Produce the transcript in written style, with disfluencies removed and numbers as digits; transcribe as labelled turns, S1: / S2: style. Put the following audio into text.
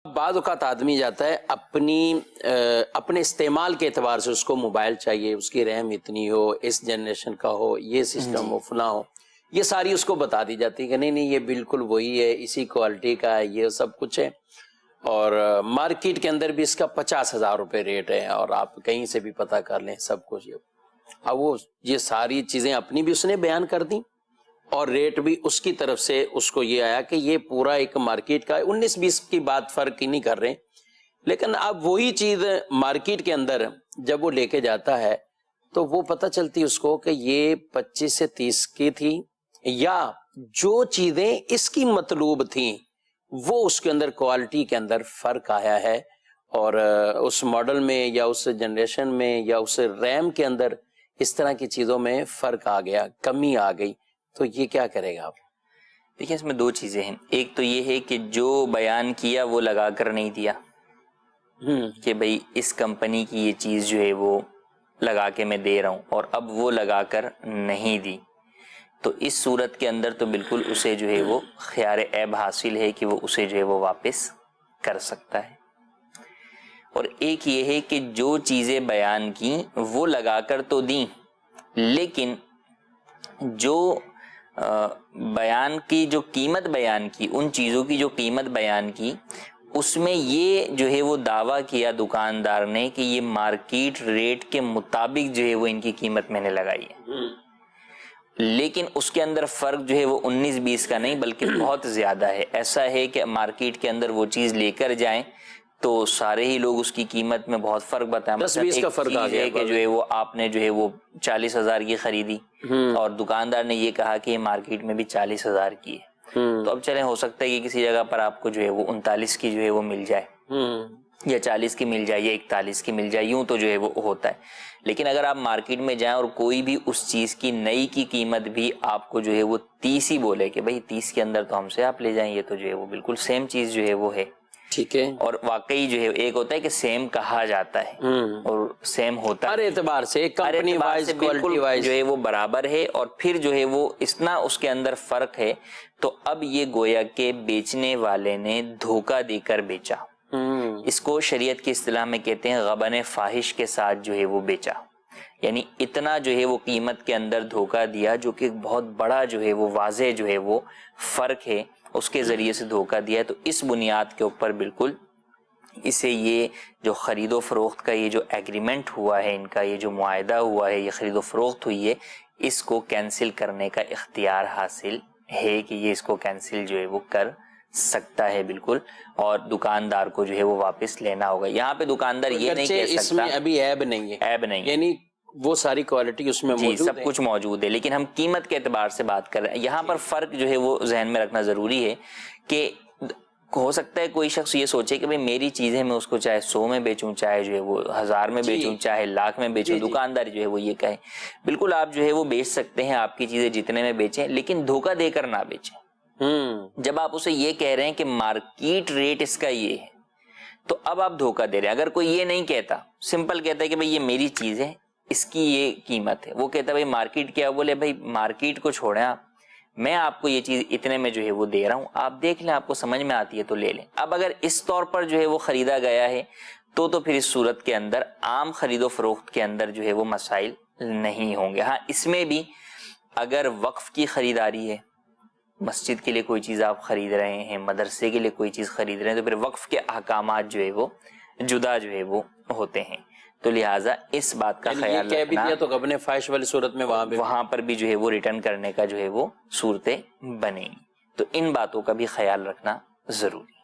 S1: بعض اوقات آدمی جاتا ہے اپنے استعمال کے اعتبار سے، اس کو موبائل چاہیے، اس کی ریم اتنی ہو، اس جنریشن کا ہو، یہ سسٹم ہو، فلاں ہو، یہ ساری اس کو بتا دی جاتی ہے کہ نہیں یہ بالکل وہی ہے، اسی کوالٹی کا ہے، یہ سب کچھ ہے، اور مارکیٹ کے اندر بھی اس کا 50,000 روپے ریٹ ہے، اور آپ کہیں سے بھی پتہ کر لیں سب کچھ۔ اب وہ یہ ساری چیزیں اپنی بھی اس نے بیان کر دیں، اور ریٹ بھی اس کی طرف سے اس کو یہ آیا کہ یہ پورا ایک مارکیٹ کا 19-20 کی بات فرق ہی نہیں کر رہے، لیکن اب وہی چیز مارکیٹ کے اندر جب وہ لے کے جاتا ہے تو وہ پتہ چلتی اس کو کہ یہ 25 سے 30 کی تھی، یا جو چیزیں اس کی مطلوب تھیں وہ اس کے اندر کوالٹی کے اندر فرق آیا ہے، اور اس ماڈل میں یا اس جنریشن میں یا اس ریم کے اندر اس طرح کی چیزوں میں فرق آ گیا، کمی آ گئی، تو یہ کیا کرے گا آپ؟
S2: دیکھیں اس میں دو چیزیں ہیں، ایک تو یہ ہے کہ جو بیان کیا وہ لگا کر نہیں دیا کہ بھئی اس کمپنی کی یہ چیز جو ہے وہ لگا کے میں دے رہا ہوں، اور اب وہ لگا کر نہیں دی، تو اس صورت کے اندر تو بالکل اسے جو ہے وہ خیار عیب حاصل ہے کہ وہ اسے جو ہے وہ واپس کر سکتا ہے۔ اور ایک یہ ہے کہ جو چیزیں بیان کی وہ لگا کر تو دیں، لیکن جو بیان کی جو قیمت بیان کی، ان چیزوں کی جو قیمت بیان کی، اس میں یہ جو ہے وہ دعویٰ کیا دکاندار نے کہ یہ مارکیٹ ریٹ کے مطابق جو ہے وہ ان کی قیمت میں نے لگائی ہے، لیکن اس کے اندر فرق جو ہے وہ 19-20 کا نہیں بلکہ بہت زیادہ ہے۔ ایسا ہے کہ مارکیٹ کے اندر وہ چیز لے کر جائیں تو سارے ہی لوگ اس کی قیمت میں بہت فرق بتائیں،
S1: 10-20 کا فرق آ گیا
S2: کہ جو ہے وہ آپ نے جو ہے وہ 40,000 کی خریدی اور دکاندار نے یہ کہا کہ یہ مارکیٹ میں بھی 40,000 کی ہے، تو اب چلیں ہو سکتا ہے کہ کسی جگہ پر آپ کو جو ہے وہ 39 کی جو ہے وہ مل جائے، یا 40 کی مل جائے، یا 41 کی مل جائے، یوں تو جو ہے وہ ہوتا ہے۔ لیکن اگر آپ مارکیٹ میں جائیں اور کوئی بھی اس چیز کی نئی کی قیمت بھی آپ کو جو ہے وہ 30 ہی بولے کہ بھئی 30 کے اندر تو ہم سے آپ لے جائیں، یہ تو جو ہے وہ بالکل سیم چیز جو ہے وہ ہے،
S1: ٹھیک ہے،
S2: اور واقعی جو ہے ایک ہوتا ہے کہ سیم کہا جاتا ہے اور سیم ہوتا ہے،
S1: ہر اعتبار سے کمپنی وائز، کوالٹی وائز
S2: جو ہے وہ برابر ہے، اور پھر جو ہے وہ اتنا اس کے اندر فرق ہے، تو اب یہ گویا کہ بیچنے والے نے دھوکہ دے کر بیچا۔ اس کو شریعت کی اصطلاح میں کہتے ہیں غبن فاحش کے ساتھ جو ہے وہ بیچا، یعنی اتنا جو ہے وہ قیمت کے اندر دھوکہ دیا جو کہ بہت بڑا جو ہے وہ واضح جو ہے وہ فرق ہے، اس کے ذریعے سے دھوکہ دیا ہے۔ تو اس بنیاد کے اوپر بالکل اسے یہ جو خرید و فروخت کا یہ جو ایگریمنٹ ہوا ہے، ان کا یہ جو معاہدہ ہوا ہے، یہ خرید و فروخت ہوئی ہے، اس کو کینسل کرنے کا اختیار حاصل ہے کہ یہ اس کو کینسل جو ہے وہ کر سکتا ہے بالکل، اور دکاندار کو جو ہے وہ واپس لینا ہوگا۔ یہاں پہ دکاندار یہ نہیں کہہ سکتا،
S1: اس میں ابھی عیب نہیں ہے،
S2: عیب نہیں،
S1: یعنی وہ ساری کوالٹی اس میں موجود ہے،
S2: سب کچھ موجود ہے، لیکن ہم قیمت کے اعتبار سے بات کر رہے ہیں۔ یہاں پر فرق جو ہے وہ ذہن میں رکھنا ضروری ہے کہ ہو سکتا ہے کوئی شخص یہ سوچے کہ بھئی میری چیزیں میں اس کو چاہے 100 میں بیچوں، چاہے جو ہے وہ 1000 میں بیچوں، چاہے لاکھ میں بیچوں، دکاندار جو ہے وہ یہ کہے بالکل آپ جو ہے وہ بیچ سکتے ہیں، آپ کی چیزیں جتنے میں بیچیں، لیکن دھوکہ دے کر نہ بیچیں۔ جب آپ اسے یہ کہہ رہے ہیں کہ مارکیٹ ریٹ اس کا یہ ہے، تو اب آپ دھوکہ دے رہے ہیں۔ اگر کوئی یہ نہیں کہتا، سمپل کہتا ہے کہ بھئی یہ میری چیز ہے، اس کی یہ قیمت ہے، وہ کہتا ہے بھئی مارکیٹ کیا، بولے بھئی مارکیٹ کو چھوڑیں آپ، میں آپ کو یہ چیز اتنے میں جو ہے وہ دے رہا ہوں، آپ دیکھ لیں، آپ کو سمجھ میں آتی ہے تو لے لیں۔ اب اگر اس طور پر جو ہے وہ خریدا گیا ہے تو پھر اس صورت کے اندر عام خرید و فروخت کے اندر جو ہے وہ مسائل نہیں ہوں گے۔ ہاں اس میں بھی اگر وقف کی خریداری ہے، مسجد کے لیے کوئی چیز آپ خرید رہے ہیں، مدرسے کے لیے کوئی چیز خرید رہے ہیں، تو پھر وقف کے احکامات جو ہے وہ جدا جو ہے وہ ہوتے ہیں، تو لہٰذا اس بات کا خیال رکھنا،
S1: تو غبن فاحش والی صورت میں
S2: وہاں پر بھی جو ہے وہ ریٹرن کرنے کا جو ہے وہ صورتیں بنیں گی، تو ان باتوں کا بھی خیال رکھنا ضروری ہے۔